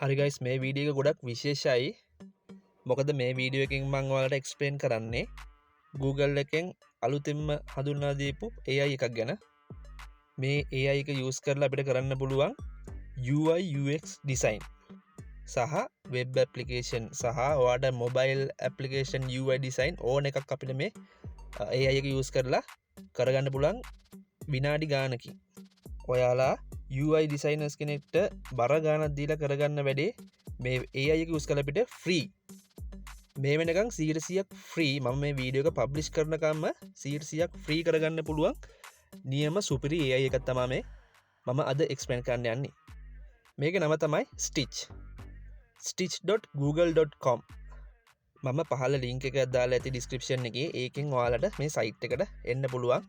හරි ගයිස් මේ වීඩියෝ එක ගොඩක් විශේෂයි. මොකද මේ වීඩියෝ එකෙන් මම ඔයාලට එක්ස්ප්ලেইন කරන්නේ Google එකෙන් අලුතින්ම හඳුන්වා දීපු AI එකක් ගැන. මේ AI එක යූස් කරලා අපිට කරන්න පුළුවන් UI UX design සහ web application සහ ඔයාලට mobile application UI design ඕන එකක් අපිට මේ AI එක යූස් කරලා කරගන්න පුළුවන් විනාඩි ගානකින්. ඔයාලා UI designers කෙනෙක්ට බර ගානක් දීලා කරගන්න වැඩේ මේ AI එක යූස් කරලා අපිට ෆ්‍රී. මේ වෙනකන් 100%ක් ෆ්‍රී. මම මේ වීඩියෝ එක පබ්ලිෂ් කරනකම්ම 100%ක් ෆ්‍රී කරගන්න පුළුවන් නියම සුපිරි AI එකක් තමයි මේ මම අද එක්ස්ප්ලেইন කරන්න යන්නේ. මේකේ නම තමයි stitch.google.com. මම පහළ ලින්ක් එකක් දාලා ඇති ඩිස්ක්‍රිප්ෂන් එකේ. ඒකෙන් ඔයාලට මේ සයිට් එකට එන්න පුළුවන්.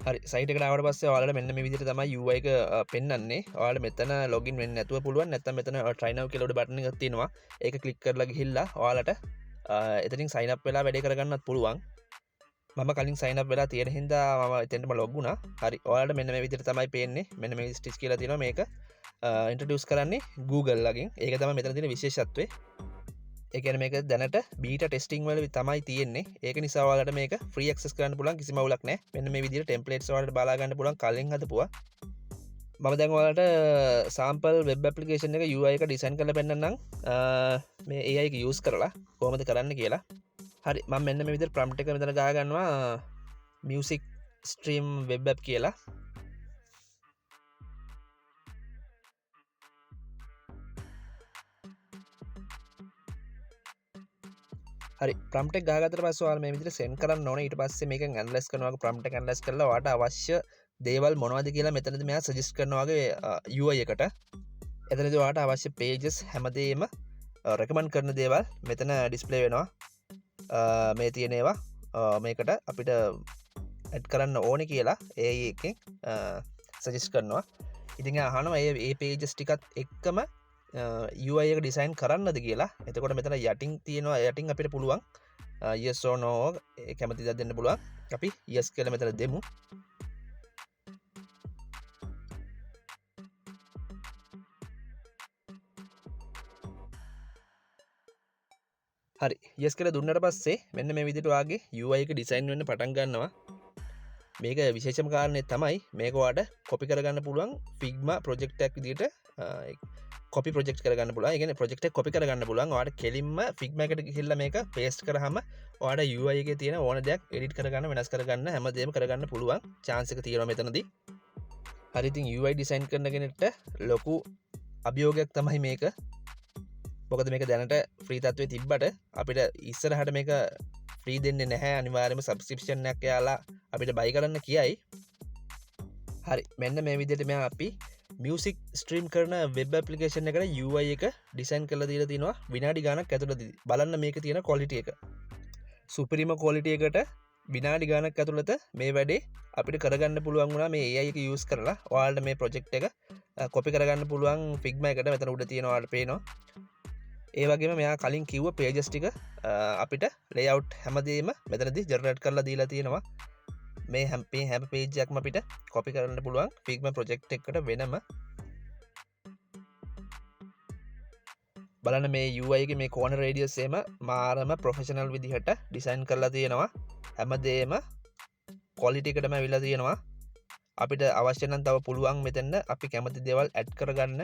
හරි සයිට් එකට ආවට පස්සේ ඔයාලට මෙන්න මේ විදිහට තමයි UI එක පෙන්වන්නේ. ඔයාලා මෙතන ලොගින් වෙන්න නැතුව පුළුවන්. නැත්නම් මෙතන try now කියලා උඩ බටන් එකක් තියෙනවා. ඒක ක්ලික් කරලා ගිහිල්ලා ඔයාලට එතනින් sign up වෙලා වැඩේ කරගන්නත් පුළුවන්. මම කලින් sign up වෙලා තියෙන හින්දා මම එතෙන්ටම log වුණා. හරි ඔයාලට මෙන්න මේ විදිහට තමයි පේන්නේ. මෙන්න මේ stitch කියලා තියෙනවා. මේක introduce කරන්නේ Google ලගෙන්. ඒක තමයි මෙතන තියෙන විශේෂත්වය. ඒ කියන්නේ මේක දැනට බීටා ටෙස්ටිං වල තමයි තියෙන්නේ. ඒක නිසා ඔයාලට මේක ෆ්‍රී ඇක්සස් කරන්න පුළුවන් කිසිම අවුලක් නැහැ. මෙන්න මේ විදිහට ටෙම්ප්ලේට්ස් ඔයාලට බලා ගන්න පුළුවන් කලින් හදපුවා. මම දැන් ඔයාලට සාම්පල් වෙබ් ඇප්ලිකේෂන් එක UI එක ඩිසයින් කරලා පෙන්නන්නම්. මේ AI එක යූස් කරලා කොහොමද කරන්න කියලා. හරි මම මෙන්න මේ විදිහට ප්‍රොම්ප්ට් එක මෙතන ගා ගන්නවා music stream web app කියලා. හරි ප්‍රොම්ප්ට් එක ගහගත්තට පස්සේ ඔයාලා මේ විදිහට සෙන්ඩ් කරන්න ඕනේ. ඊට පස්සේ මේකෙන් ඇනලයිස් කරනවා ප්‍රොම්ප්ට් එක ඇනලයිස් කරලා ඔයාලට අවශ්‍ය දේවල් මොනවද කියලා මෙතනදී මෙයා සජෙස්ට් කරනවා වගේ UI එකට. එතනදී ඔයාලට අවශ්‍ය pages හැමදේම රෙකමන්ඩ් කරන දේවල් මෙතන ඩිස්ප්ලේ වෙනවා. මේ තියෙන ඒවා මේකට අපිට ඇඩ් කරන්න ඕනේ කියලා AI එකෙන් සජෙස්ට් කරනවා. ඉතින් අහනවා මේ pages ටිකත් එක්කම UI එක ඩිසයින් කරන්නද කියලා. එතකොට මෙතන යටින් තියෙනවා යටින් අපිට පුළුවන් yes or no කැමති දා දෙන්න පුළුවන්. අපි yes කියලා මෙතන දෙමු. හරි yes කියලා දුන්නට පස්සේ මෙන්න මේ විදිහට ඔයාගේ UI එක ඩිසයින් වෙන්න පටන් ගන්නවා. මේක විශේෂම කාරණේ තමයි මේක ඔයාලට කොපි කරගන්න පුළුවන් Figma project එකක් විදිහට කොපි ප්‍රොජෙක්ට් කරගන්න පුළුවන්. ඒ කියන්නේ ප්‍රොජෙක්ට් එක කොපි කරගන්න පුළුවන්. ඔයාලට කෙලින්ම Figma එකට ගිහිල්ලා මේක paste කරාම ඔයාලට UI එකේ තියෙන ඕන දෙයක් edit කරගන්න වෙනස් කරගන්න හැමදේම කරගන්න පුළුවන් chance එක තියෙනවා මෙතනදී. හරි ඉතින් UI design කරන කෙනෙක්ට ලොකු අභියෝගයක් තමයි මේක. මොකද මේක දැනට ෆ්‍රී තත්ත්වයේ තිබ්බට අපිට ඉස්සරහට මේක ෆ්‍රී දෙන්නේ නැහැ. අනිවාර්යයෙන්ම සබ්ස්ක්‍රිප්ෂන් එකක් යාලා අපිට buy කරන්න කියයි. හරි මෙන්න මේ විදිහට මෙයා අපි මියුසික් ස්ට්‍රීම් කරන වෙබ් ඇප්ලිකේෂන් එකට UI එක ඩිසයින් කරලා දීලා තිනවා විනාඩි ගානක් ඇතුළතදී. බලන්න මේකේ තියෙන ක්වොලිටි එක. සුපිරිම ක්වොලිටි එකට විනාඩි ගානක් ඇතුළත මේ වැඩේ අපිට කරගන්න පුළුවන් වුණා මේ AI එක යූස් කරලා. ඔයාලට මේ ප්‍රොජෙක්ට් එක කොපි කරගන්න පුළුවන් Figma එකට මෙතන උඩ තියෙනවා ඔයාලට පේනවා. ඒ වගේම මෙයා කලින් කිව්ව pages ටික අපිට layout හැමදේම මෙතනදී ජෙනරේට් කරලා දීලා තියෙනවා. මේ හැම page එකක්ම අපිට copy කරන්න පුළුවන් Figma project එකකට වෙනම. බලන්න මේ UI එකේ මේ corner radius එකම මාරම professional විදිහට design කරලා තියෙනවා. හැමදේම quality එකටම අවිලා තියෙනවා. අපිට අවශ්‍ය නම් තව පුළුවන් මෙතන අපි කැමති දේවල් add කරගන්න,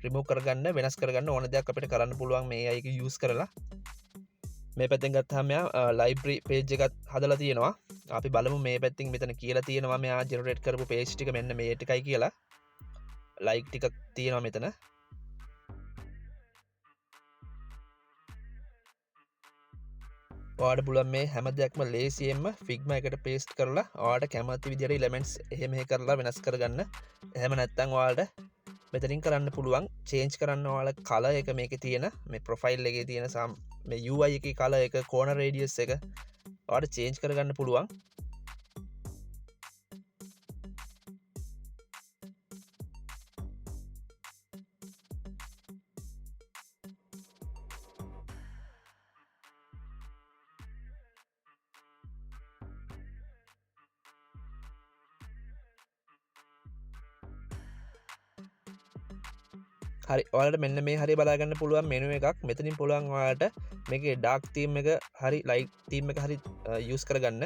remove කරගන්න, වෙනස් කරගන්න ඕන දෙයක් අපිට කරන්න පුළුවන් මේ AI එක use කරලා. මේ පැත්තෙන් ගත්තාම මෙයා library page එකක් හදලා තියෙනවා. අපි බලමු මේ පැත්තින් මෙතන කියලා තියෙනවා මෙයා ජෙනරේට් කරපු page ටික මෙන්න මේ ටිකයි කියලා. like ටිකක් තියෙනවා මෙතන. ඔයාලට පුළුවන් මේ හැම දෙයක්ම ලේසියෙන්ම Figma එකට paste කරලා ඔයාලට කැමති විදිහට elements එහෙම මෙහෙ කරලා වෙනස් කරගන්න. එහෙම නැත්නම් ඔයාලට මෙතනින් කරන්න පුළුවන් change කරන්න ඔයාලා color එක මේකේ තියෙන මේ profile එකේ තියෙන මේ UI එකේ color එක corner radius එක ඔයාලට change කරගන්න පුළුවන්. හරි ඔයාලට මෙන්න මේ හරි බලාගන්න පුළුවන් මෙනු එකක් මෙතනින් පුළුවන් ඔයාලට මේකේ ඩාර්ක් තීම් එක හරි ලයිට් තීම් එක හරි යූස් කරගන්න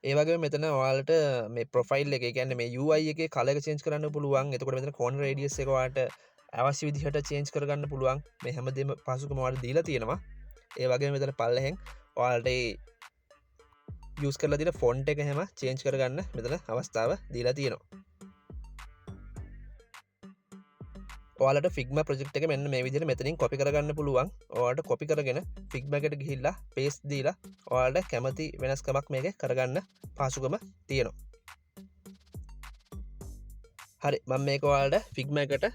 ඒ වගේම මෙතන ඔයාලට මේ ප්‍රොෆයිල් එක කියන්නේ මේ UI එකේ කලර් එක චේන්ජ් කරන්න පුළුවන් එතකොට මෙතන කෝනර් රේඩියස් එක ඔයාලට අවශ්‍ය විදිහට චේන්ජ් කරගන්න පුළුවන් මේ හැමදේම පහසුකම ඔයාලට දීලා තියෙනවා ඒ වගේම මෙතන පල්ලෙහෙන් ඔයාලට යූස් කරලා තියෙන ෆොන්ට් එක හැම චේන්ජ් කරගන්න මෙතන අවස්ථාව දීලා තියෙනවා ඔයාලට ෆිග්මා ප්‍රොජෙක්ට් එක මෙන්න මේ විදිහට මෙතනින් කොපි කරගන්න පුළුවන්. ඔයාලට කොපි කරගෙන ෆිග්මා එකට ගිහිල්ලා පේස්ට් දීලා ඔයාලට කැමති වෙනස්කමක් මේකේ කරගන්න පහසුකම තියෙනවා. හරි මම මේක ඔයාලට ෆිග්මා එකට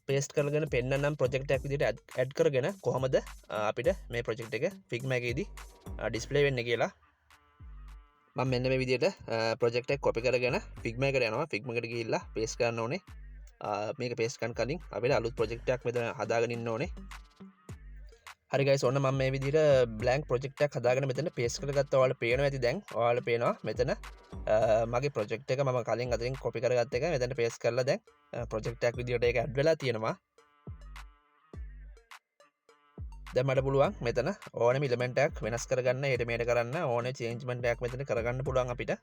පේස්ට් කරගෙන පෙන්නන්නම් ප්‍රොජෙක්ට් එකක් විදිහට ඇඩ් කරගෙන කොහොමද අපිට මේ ප්‍රොජෙක්ට් එක ෆිග්මා එකේදී ඩිස්ප්ලේ වෙන්නේ කියලා. මම මෙන්න මේ විදිහට ප්‍රොජෙක්ට් එක කොපි කරගෙන ෆිග්මා එකට යනවා. ෆිග්මා එකට ගිහිල්ලා පේස්ට් කරන්න ඕනේ. මේක පේස්කන් කලින් අපිට අලුත් ප්‍රොජෙක්ටයක් මෙතන හදාගෙන ඉන්න ඕනේ හරි ගයිස් ඔන්න මම මේ විදිහට බ්ලැන්ක් ප්‍රොජෙක්ටයක් හදාගෙන මෙතන පේස්ට් කරගත්තා ඔයාලට පේනවා ඇති දැන් ඔයාලට පේනවා මෙතන මගේ ප්‍රොජෙක්ට් එක මම කලින් අතරින් කොපි කරගත්ත එක මෙතන පේස්ට් කරලා දැන් ප්‍රොජෙක්ට් එකක් විදිහට ඒක ඇඩ් වෙලා තියෙනවා දැන් මට පුළුවන් මෙතන ඕනෙම එලිමන්ට් එකක් වෙනස් කරගන්න හෙට මෙහෙට කරන්න ඕනේ චේන්ජ්මන්ට් එකක් මෙතන කරගන්න පුළුවන් අපිට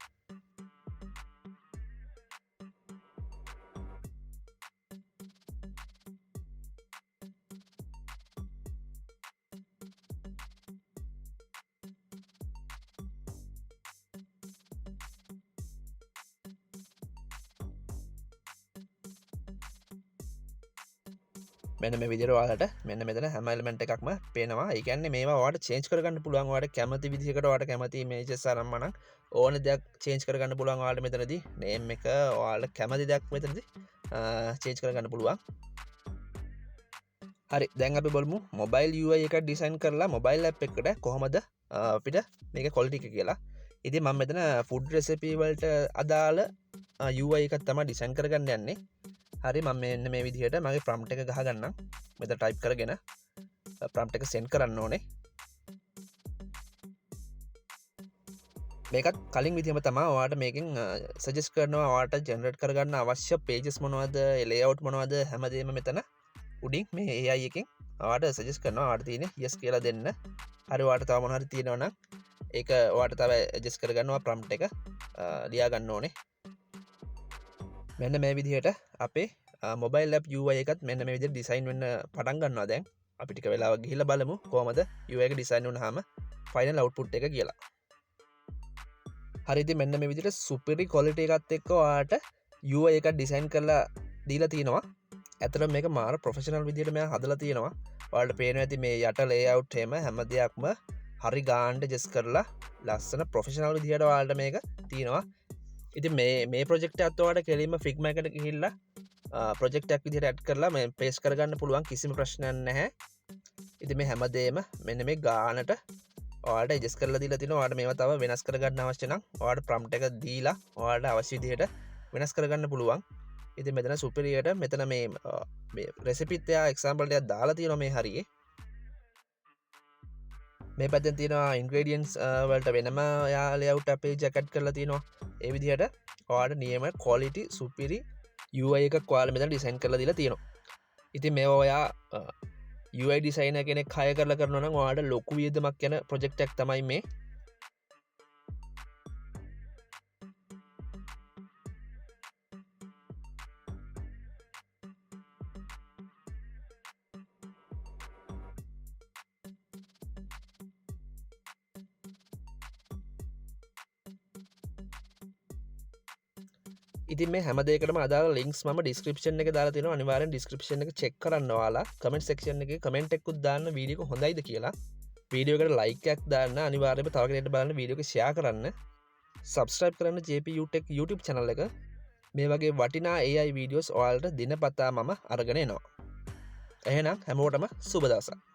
මෙන්න මේ විදිහට ඔයාලට මෙන්න මෙතන හැම එලිමන්ට් එකක්ම පේනවා. ඒ කියන්නේ මේවා ඔයාලට චේන්ජ් කරගන්න පුළුවන්. ඔයාලට කැමති විදිහකට ඔයාලට කැමති ඉමේජස් අරම්මනම් ඕන දෙයක් චේන්ජ් කරගන්න පුළුවන්. ඔයාලට මෙතනදී නේම් එක ඔයාලට කැමති දෙයක් මෙතනදී චේන්ජ් කරගන්න පුළුවන්. හරි දැන් අපි බලමු මොබයිල් UI එකක් ඩිසයින් කරලා මොබයිල් ඇප් එකකට කොහොමද අපිට මේක ක්වොලිටි එක කියලා. ඉතින් මම මෙතන ෆුඩ් රෙසිපි වලට අදාළ UI එකක් තමයි ඩිසයින් කරගන්න යන්නේ. හරි මම මෙන්න මේ විදිහට මගේ ප්‍රොම්ප්ට් එක ගහගන්නම්. මෙතන ටයිප් කරගෙන ප්‍රොම්ප්ට් එක සෙන්ඩ් කරන්න ඕනේ. මේකත් කලින් විදිහම තමයි ඔයාලට මේකෙන් සජෙස්ට් කරනවා ඔයාලට ජෙනරේට් කරගන්න අවශ්‍ය පේජස් මොනවද, ලේඅවුට් මොනවද හැමදේම මෙතන උඩින් මේ AI එකෙන් ඔයාලට සජෙස්ට් කරනවා. ඔයාලට තියෙන්නේ yes කියලා දෙන්න. හරි ඔයාලට තව මොනවා හරි තියෙනවා නම් ඒක ඔයාලට තව ඇඩ්ජස්ට් කරගන්නවා ප්‍රොම්ප්ට් එක ලියා ගන්න ඕනේ. මෙන්න මේ විදිහට අපේ මොබයිල් ඇප් UI එකත් මෙන්න මේ විදිහට ඩිසයින් වෙන්න පටන් ගන්නවා දැන්. අපි ටික වෙලාවක් ගිහිල්ලා බලමු කොහමද UI එක ඩිසයින් වුණාම ෆයිනල් අවුට්පුට් එක කියලා. හරි ඉතින් මෙන්න මේ විදිහට සුපිරි ක්වොලිටි එකත් එක්ක ඔයාලට UI එකක් ඩිසයින් කරලා දීලා තිනවා. ඇත්තටම මේක මාර ප්‍රොෆෙෂනල් විදිහට මම හදලා තියෙනවා. ඔයාලට පේනවා ඇති මේ යට ලේඅවුට් හැම දෙයක්ම හරි ගානට ජෙස් කරලා ලස්සන ප්‍රොෆෙෂනල් විදිහට ඔයාලට මේක තියෙනවා. ඉතින් මේ ප්‍රොජෙක්ට් එකත් ඔයාලට කෙලින්ම ෆිග්මා එකට ගිහිල්ලා ප්‍රොජෙක්ට් එකක් විදිහට ඇඩ් කරලා මේ පේස්ට් කරගන්න පුළුවන් කිසිම ප්‍රශ්නයක් නැහැ. ඉතින් මේ හැමදේම මෙන්න මේ ගානට ඔයාලට ඇඩ්ජස්ට් කරලා දීලා තිනවා. ඔයාලට මේවා තව වෙනස් කරගන්න අවශ්‍ය නම් ඔයාලට ප්‍රොම්ප්ට් එක දීලා ඔයාලට අවශ්‍ය විදිහට වෙනස් කරගන්න පුළුවන්. ඉතින් මෙතන සුපිරියට මෙතන මේ රෙසිපිත් එයා එක්සැම්පල් එකක් දාලා තියෙනවා මේ හරියේ. මේ පැත්තෙන් තියෙනවා ඉන්ග්‍රේඩියන්ට්ස් වලට වෙනම යා ලේඅවුට් පේජ් එකක් ඇඩ් කරලා තියෙනවා. ඒ විදිහට ඔයාලට නියම ක්වොලිටි සුපිරි UI එකක් ඔයාලා මෙතන ඩිසයින් කරලා දීලා තියෙනවා. ඉතින් මේවා ඔයා UI ඩිසයිනර් කෙනෙක් හය කරලා කරනවා නම් ඔයාලට ලොකු වියදමක් යන ප්‍රොජෙක්ට් එකක් තමයි මේ. ඉතින් මේ හැම දෙයකටම අදාළ ලින්ක්ස් මම ඩිස්ක්‍රිප්ෂන් එකේ දාලා තියෙනවා. අනිවාර්යෙන් ඩිස්ක්‍රිප්ෂන් එක චෙක් කරන්න ඔයාලා. කමෙන්ට් සෙක්ෂන් එකේ කමෙන්ට් එකකුත් දාන්න වීඩියෝ එක හොඳයිද කියලා. වීඩියෝ එකට ලයික් එකක් දාන්න. අනිවාර්යයෙන්ම තව කෙනෙක්ට බලන්න වීඩියෝ එක ෂෙයා කරන්න. සබ්ස්ක්‍රයිබ් කරන්න JP UTech YouTube channel එක. මේ වගේ වටිනා AI වීඩියෝස් ඔයාලට දිනපතා මම අරගෙන එනවා. එහෙනම් හැමෝටම සුබ දවසක්.